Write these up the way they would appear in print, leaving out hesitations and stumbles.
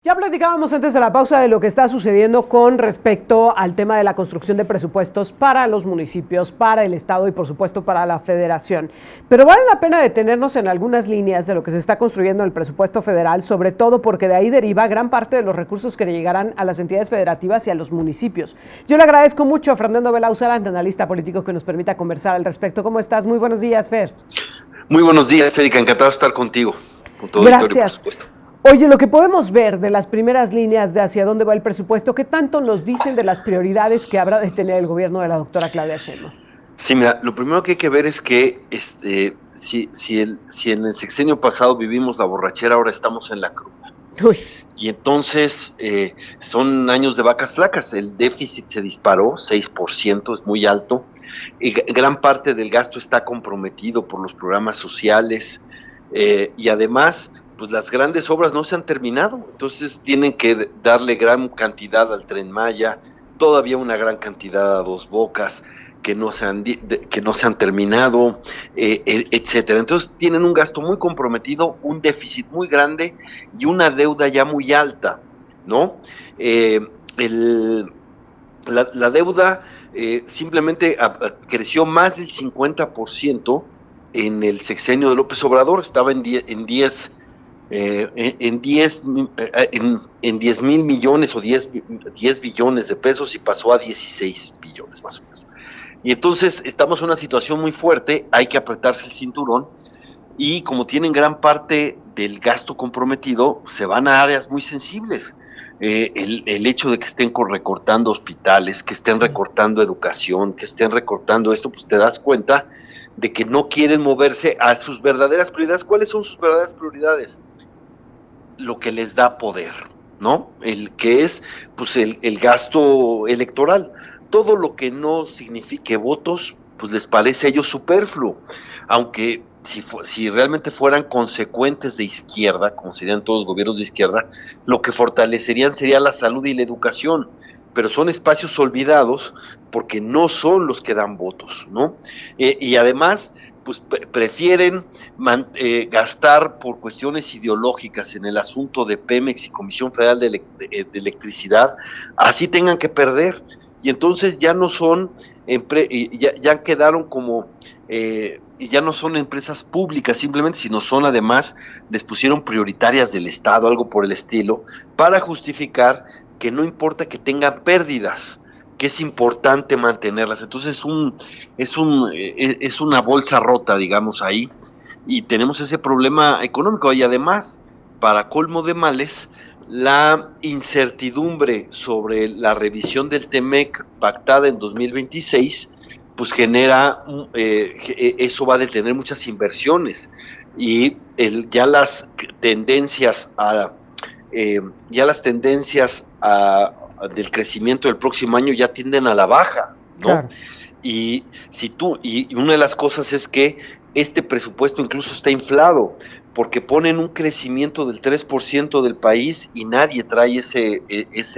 Ya platicábamos antes de la pausa de lo que está sucediendo con respecto al tema de la construcción de presupuestos para los municipios, para el Estado y por supuesto para la Federación. Pero vale la pena detenernos en algunas líneas de lo que se está construyendo en el presupuesto federal, sobre todo porque de ahí deriva gran parte de los recursos que llegarán a las entidades federativas y a los municipios. Yo le agradezco mucho a Fernando Belauzarán, analista político, que nos permita conversar al respecto. ¿Cómo estás? Muy buenos días, Fer. Muy buenos días, Erika. Encantado de estar contigo, con todo el auditorio, por supuesto. Oye, lo que podemos ver de las primeras líneas de hacia dónde va el presupuesto, ¿qué tanto nos dicen de las prioridades que habrá de tener el gobierno de la doctora Claudia Sheinbaum? Sí, mira, lo primero que hay que ver es que si en el sexenio pasado vivimos la borrachera, ahora estamos en la cruda. Uy. Y entonces son años de vacas flacas. El déficit se disparó, 6%, es muy alto. Y gran parte del gasto está comprometido por los programas sociales y además pues las grandes obras no se han terminado, entonces tienen que darle gran cantidad al Tren Maya, todavía una gran cantidad a Dos Bocas que no se han terminado, etcétera. Entonces tienen un gasto muy comprometido, un déficit muy grande y una deuda ya muy alta, ¿no? La deuda simplemente creció más del 50% en el sexenio de López Obrador, estaba en 10 mil millones o 10 billones de pesos y pasó a 16 billones más o menos. Y entonces estamos en una situación muy fuerte, hay que apretarse el cinturón y como tienen gran parte del gasto comprometido, se van a áreas muy sensibles. El hecho de que estén recortando hospitales, que estén recortando educación, que estén recortando esto, pues te das cuenta de que no quieren moverse a sus verdaderas prioridades. ¿Cuáles son sus verdaderas prioridades? Lo que les da poder, ¿no? El que es pues el gasto electoral. Todo lo que no signifique votos, pues les parece a ellos superfluo, aunque si realmente fueran consecuentes de izquierda, como serían todos los gobiernos de izquierda, lo que fortalecerían sería la salud y la educación, pero son espacios olvidados porque no son los que dan votos, ¿no? Y además pues prefieren gastar por cuestiones ideológicas en el asunto de Pemex y Comisión Federal de Electricidad, así tengan que perder. Y entonces ya no son, ya quedaron como, ya no son empresas públicas simplemente, sino son además, les pusieron prioritarias del Estado, algo por el estilo, para justificar que no importa que tengan pérdidas, que es importante mantenerlas. Entonces es una bolsa rota, digamos, ahí, y tenemos ese problema económico. Y además, para colmo de males, la incertidumbre sobre la revisión del TEMEC pactada en 2026, pues genera, eso va a detener muchas inversiones, y ya las tendencias del crecimiento del próximo año ya tienden a la baja, ¿no? Claro. Y una de las cosas es que este presupuesto incluso está inflado, porque ponen un crecimiento del 3% del país y nadie trae ese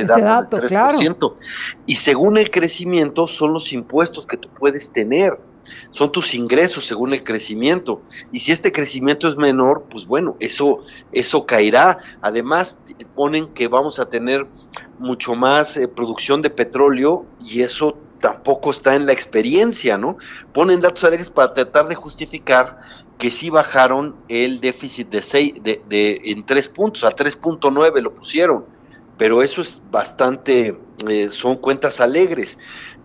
dato del 3%. Claro. Y según el crecimiento son los impuestos que tú puedes tener, son tus ingresos según el crecimiento, y si este crecimiento es menor, pues bueno, eso caerá. Además ponen que vamos a tener mucho más producción de petróleo, y eso tampoco está en la experiencia, ¿no? Ponen datos alegres para tratar de justificar que sí bajaron el déficit en 3 puntos, a 3.9 lo pusieron, pero eso es bastante, son cuentas alegres.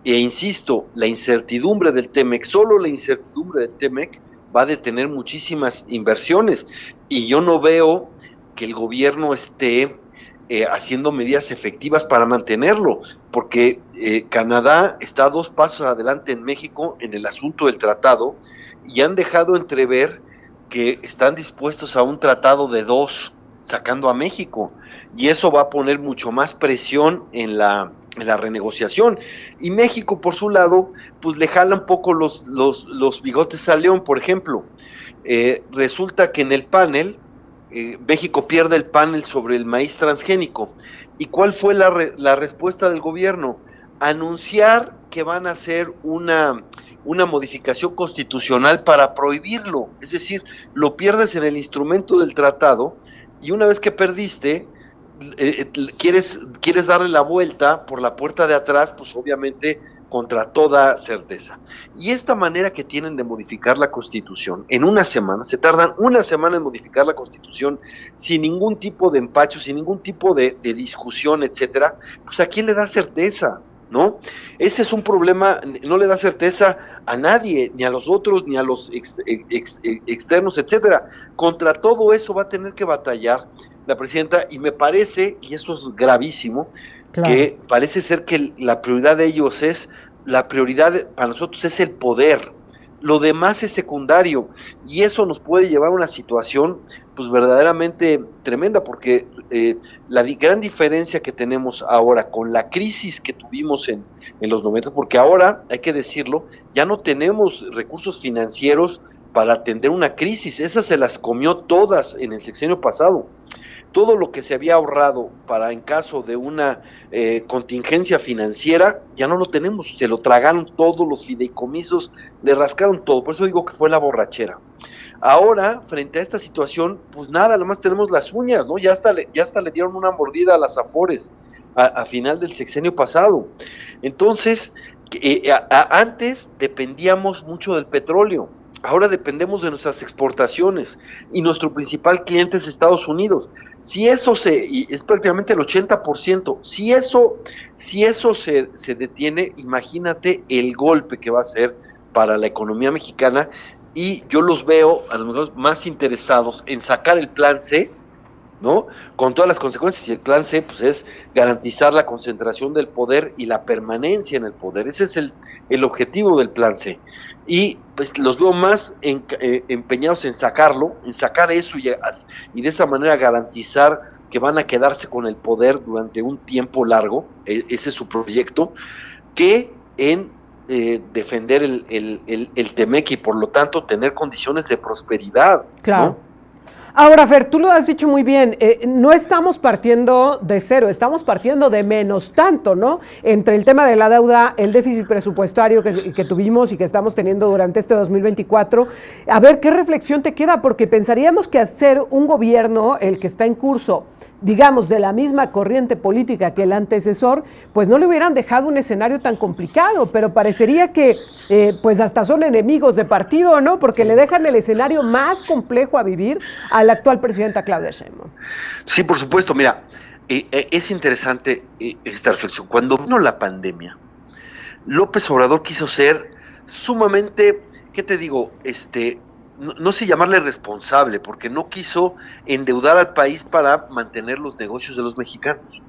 E insisto, la incertidumbre del TEMEC, solo la incertidumbre del TEMEC va a detener muchísimas inversiones, y yo no veo que el gobierno esté haciendo medidas efectivas para mantenerlo, porque Canadá está a 2 pasos adelante en México en el asunto del tratado, y han dejado entrever que están dispuestos a un tratado de 2, sacando a México, y eso va a poner mucho más presión en la renegociación. Y México, por su lado, pues le jala un poco los bigotes a León. Por ejemplo, resulta que en el panel, México pierde el panel sobre el maíz transgénico. ¿Y cuál fue la respuesta del gobierno? Anunciar que van a hacer una modificación constitucional para prohibirlo. Es decir, lo pierdes en el instrumento del tratado, y una vez que perdiste, quieres darle la vuelta por la puerta de atrás, pues obviamente contra toda certeza. Y esta manera que tienen de modificar la Constitución en una semana, se tardan una semana en modificar la Constitución sin ningún tipo de empacho, sin ningún tipo de discusión, etcétera, pues ¿a quién le da certeza? ¿No? Ese es un problema, no le da certeza a nadie, ni a los otros, ni a los externos, etcétera. Contra todo eso va a tener que batallar la presidenta, y me parece, y eso es gravísimo, claro, que parece ser que la prioridad de ellos la prioridad para nosotros es el poder, lo demás es secundario, y eso nos puede llevar a una situación pues verdaderamente tremenda, porque la gran diferencia que tenemos ahora con la crisis que tuvimos en los 90, porque ahora, hay que decirlo, ya no tenemos recursos financieros para atender una crisis, esas se las comió todas en el sexenio pasado. Todo lo que se había ahorrado para en caso de una contingencia financiera, ya no lo tenemos, se lo tragaron todos los fideicomisos, le rascaron todo, por eso digo que fue la borrachera. Ahora, frente a esta situación, pues nada, nomás tenemos las uñas, ¿no? Ya hasta le dieron una mordida a las Afores a final del sexenio pasado. Entonces, antes dependíamos mucho del petróleo, ahora dependemos de nuestras exportaciones, y nuestro principal cliente es Estados Unidos. Si eso es prácticamente el 80%, si eso se detiene, imagínate el golpe que va a ser para la economía mexicana, y yo los veo a lo mejor más interesados en sacar el plan C, ¿no? Con todas las consecuencias, y el plan C pues es garantizar la concentración del poder y la permanencia en el poder. Ese es el objetivo del plan C, y pues los veo más empeñados en sacarlo, en sacar eso, y de esa manera garantizar que van a quedarse con el poder durante un tiempo largo, ese es su proyecto, que en defender el Temec, y por lo tanto tener condiciones de prosperidad, claro, ¿no? Ahora, Fer, tú lo has dicho muy bien, no estamos partiendo de cero, estamos partiendo de menos tanto, ¿no? Entre el tema de la deuda, el déficit presupuestario que tuvimos y que estamos teniendo durante este 2024, a ver, ¿qué reflexión te queda? Porque pensaríamos que hacer un gobierno, el que está en curso, digamos, de la misma corriente política que el antecesor, pues no le hubieran dejado un escenario tan complicado, pero parecería que pues hasta son enemigos de partido, ¿no? Porque le dejan el escenario más complejo a vivir a la actual presidenta Claudia Sheinbaum. Sí, por supuesto, mira, es interesante esta reflexión. Cuando vino la pandemia, López Obrador quiso ser sumamente, ¿qué te digo? No sé llamarle responsable, porque no quiso endeudar al país para mantener los negocios de los mexicanos.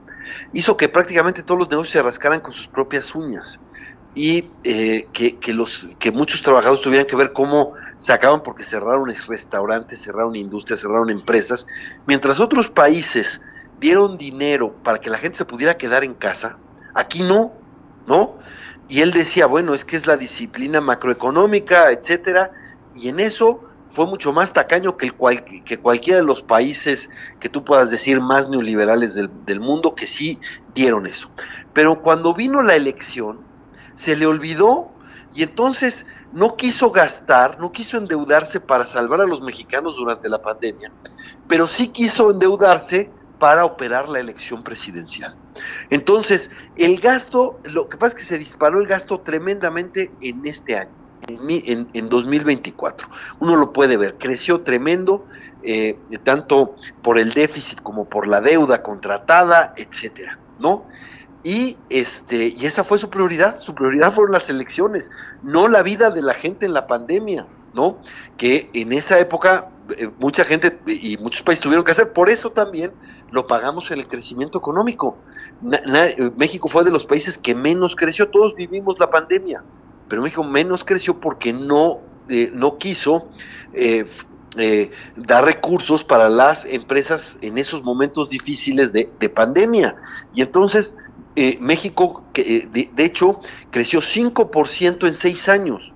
Hizo que prácticamente todos los negocios se rascaran con sus propias uñas, y que muchos trabajadores tuvieran que ver cómo sacaban, porque cerraron restaurantes, cerraron industrias, cerraron empresas, mientras otros países dieron dinero para que la gente se pudiera quedar en casa. Aquí no, ¿no? Y él decía, bueno, es que es la disciplina macroeconómica, etcétera, y en eso fue mucho más tacaño que cualquiera de los países que tú puedas decir más neoliberales del mundo, que sí dieron eso. Pero cuando vino la elección, se le olvidó, y entonces no quiso gastar, no quiso endeudarse para salvar a los mexicanos durante la pandemia, pero sí quiso endeudarse para operar la elección presidencial. Entonces, el gasto, lo que pasa es que se disparó el gasto tremendamente en este año, en 2024. Uno lo puede ver, creció tremendo, tanto por el déficit como por la deuda contratada, etcétera, ¿no? Y esa fue su prioridad fueron las elecciones, no la vida de la gente en la pandemia, ¿no? Que en esa época mucha gente y muchos países tuvieron que hacer, por eso también lo pagamos en el crecimiento económico. México fue de los países que menos creció, todos vivimos la pandemia, pero México menos creció porque no quiso dar recursos para las empresas en esos momentos difíciles de pandemia, y entonces México, de hecho, creció 5% en 6 años,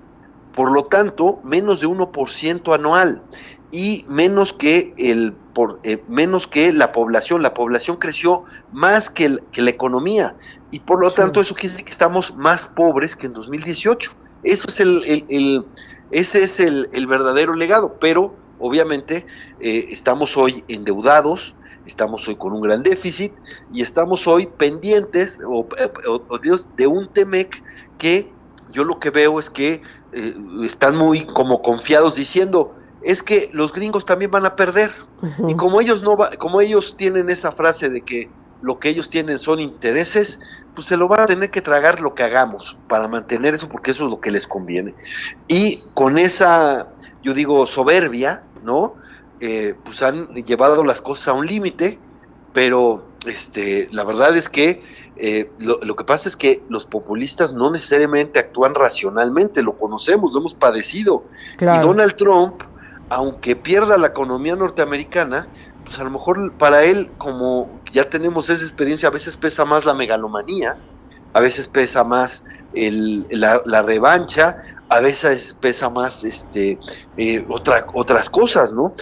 por lo tanto, menos de 1% anual, y menos que la población. La población creció más que la economía, y por lo tanto eso quiere decir que estamos más pobres que en 2018. Eso es ese es el verdadero legado, pero obviamente estamos hoy endeudados, estamos hoy con un gran déficit y estamos hoy pendientes de un TEMEC que yo lo que veo es que están muy como confiados diciendo, es que los gringos también van a perder. Uh-huh. Y como ellos tienen esa frase de que lo que ellos tienen son intereses, pues se lo van a tener que tragar lo que hagamos para mantener eso, porque eso es lo que les conviene. Y con esa, yo digo, soberbia, ¿no? Pues han llevado las cosas a un límite, pero la verdad es que lo que pasa es que los populistas no necesariamente actúan racionalmente, lo conocemos, lo hemos padecido. Claro. Y Donald Trump, aunque pierda la economía norteamericana, pues a lo mejor para él, como ya tenemos esa experiencia, a veces pesa más la megalomanía, a veces pesa más la revancha, a veces pesa más otras cosas, ¿no?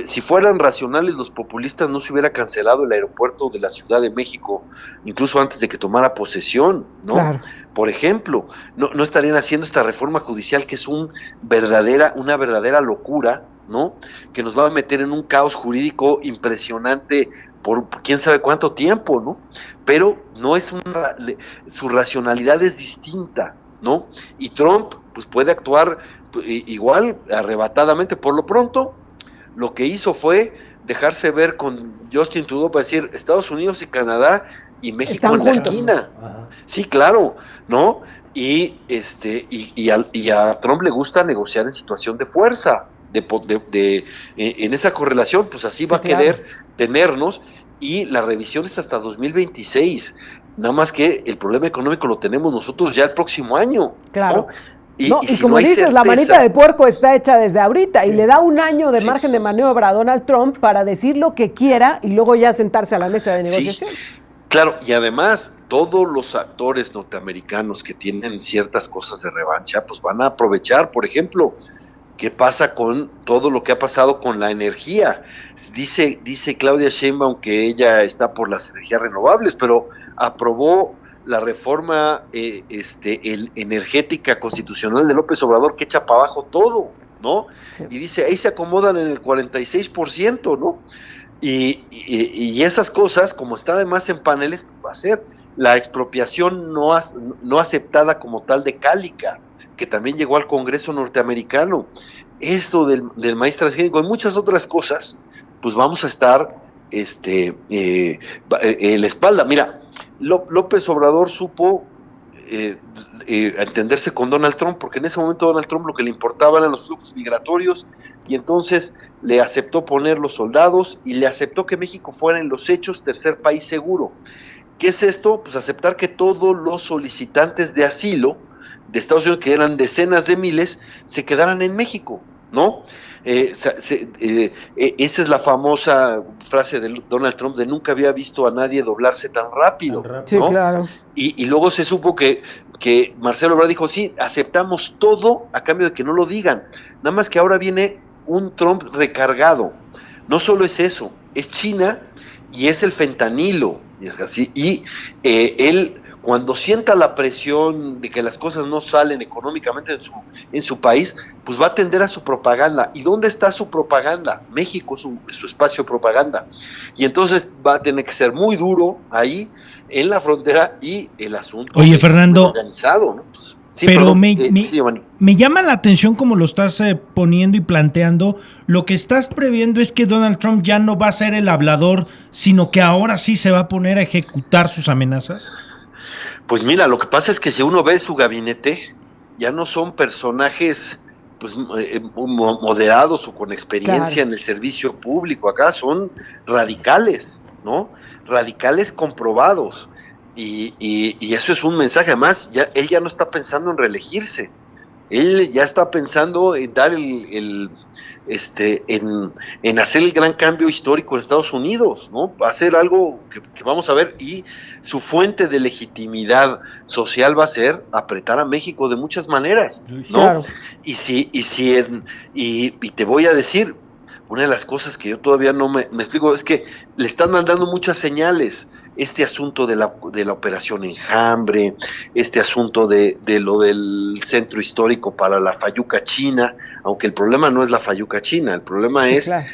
Si fueran racionales, los populistas no se hubiera cancelado el aeropuerto de la Ciudad de México, incluso antes de que tomara posesión, ¿no? Claro. Por ejemplo, no estarían haciendo esta reforma judicial que es una verdadera locura, ¿no? Que nos va a meter en un caos jurídico impresionante por quién sabe cuánto tiempo, ¿no? Pero no es su racionalidad es distinta, ¿no? Y Trump pues puede actuar igual arrebatadamente. Por lo pronto, lo que hizo fue dejarse ver con Justin Trudeau para decir Estados Unidos y Canadá y México están en juntos. La esquina. Ajá. Sí, claro, ¿no? Y a Trump le gusta negociar en situación de fuerza. En esa correlación, pues así sí, va a querer tenernos, y la revisión es hasta 2026, nada más que el problema económico lo tenemos nosotros ya el próximo año. Claro. ¿No? Y si como dices, certeza, la manita de puerco está hecha desde ahorita y le da un año de margen de maniobra a Donald Trump para decir lo que quiera y luego ya sentarse a la mesa de negociación. Sí, claro, y además todos los actores norteamericanos que tienen ciertas cosas de revancha, pues van a aprovechar, por ejemplo, ¿qué pasa con todo lo que ha pasado con la energía? Dice Claudia Sheinbaum que ella está por las energías renovables, pero aprobó la reforma energética constitucional de López Obrador que echa para abajo todo, ¿no? Sí. Y dice, ahí se acomodan en el 46%, ¿no? Y esas cosas, como está además en paneles, va a ser la expropiación no aceptada como tal de Cálica, que también llegó al Congreso norteamericano, esto del maíz transgénico y muchas otras cosas, pues vamos a estar en la espalda. Mira, López Obrador supo entenderse con Donald Trump, porque en ese momento Donald Trump lo que le importaba eran los flujos migratorios, y entonces le aceptó poner los soldados y le aceptó que México fuera en los hechos tercer país seguro. ¿Qué es esto? Pues aceptar que todos los solicitantes de asilo de Estados Unidos, que eran decenas de miles, se quedaran en México, ¿no? Esa es la famosa frase de Donald Trump de nunca había visto a nadie doblarse tan rápido, ¿no? Sí, claro. Y luego se supo que Marcelo Ebrard dijo, sí, aceptamos todo a cambio de que no lo digan, nada más que ahora viene un Trump recargado. No solo es eso, es China y es el fentanilo, y él, cuando sienta la presión de que las cosas no salen económicamente en su país, pues va a atender a su propaganda. ¿Y dónde está su propaganda? México es su espacio de propaganda. Y entonces va a tener que ser muy duro ahí, en la frontera, y el asunto Fernando, organizado, ¿no? Pues, sí, pero perdón, sí, me llama la atención como lo estás poniendo y planteando. Lo que estás previendo es que Donald Trump ya no va a ser el hablador, sino que ahora sí se va a poner a ejecutar sus amenazas. Pues mira, lo que pasa es que si uno ve su gabinete, ya no son personajes pues moderados o con experiencia en el servicio público, acá son radicales, ¿no? Radicales comprobados, y eso es un mensaje. Además, él ya no está pensando en reelegirse, él ya está pensando en dar en hacer el gran cambio histórico en Estados Unidos, ¿no? Va a ser algo que vamos a ver, y su fuente de legitimidad social va a ser apretar a México de muchas maneras, ¿no? Claro. Y te voy a decir, una de las cosas que yo todavía no me explico es que le están mandando muchas señales. Este asunto de la operación Enjambre, este asunto de lo del centro histórico para la fayuca china, aunque el problema no es la fayuca china, el problema es claro,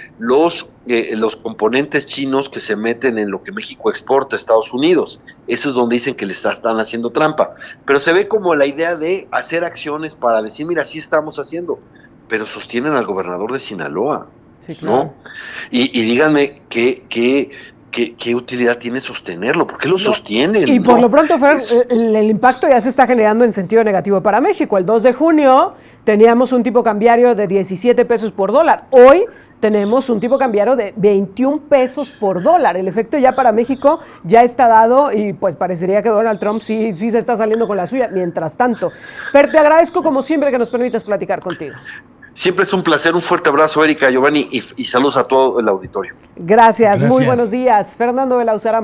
los componentes chinos que se meten en lo que México exporta a Estados Unidos. Eso es donde dicen que le están haciendo trampa. Pero se ve como la idea de hacer acciones para decir, mira, sí estamos haciendo, pero sostienen al gobernador de Sinaloa. sí, claro. ¿No? Y díganme qué utilidad tiene sostenerlo, ¿por qué lo sostienen? Y por lo pronto, Fer, el impacto ya se está generando en sentido negativo para México. El 2 de junio teníamos un tipo cambiario de 17 pesos por dólar. Hoy tenemos un tipo cambiario de 21 pesos por dólar. El efecto ya para México ya está dado y pues parecería que Donald Trump sí se está saliendo con la suya. Mientras tanto, Fer, te agradezco como siempre que nos permitas platicar contigo. Siempre es un placer, un fuerte abrazo, Erika, Giovanni, y saludos a todo el auditorio. Gracias, muy buenos días. Fernando Belauzarán.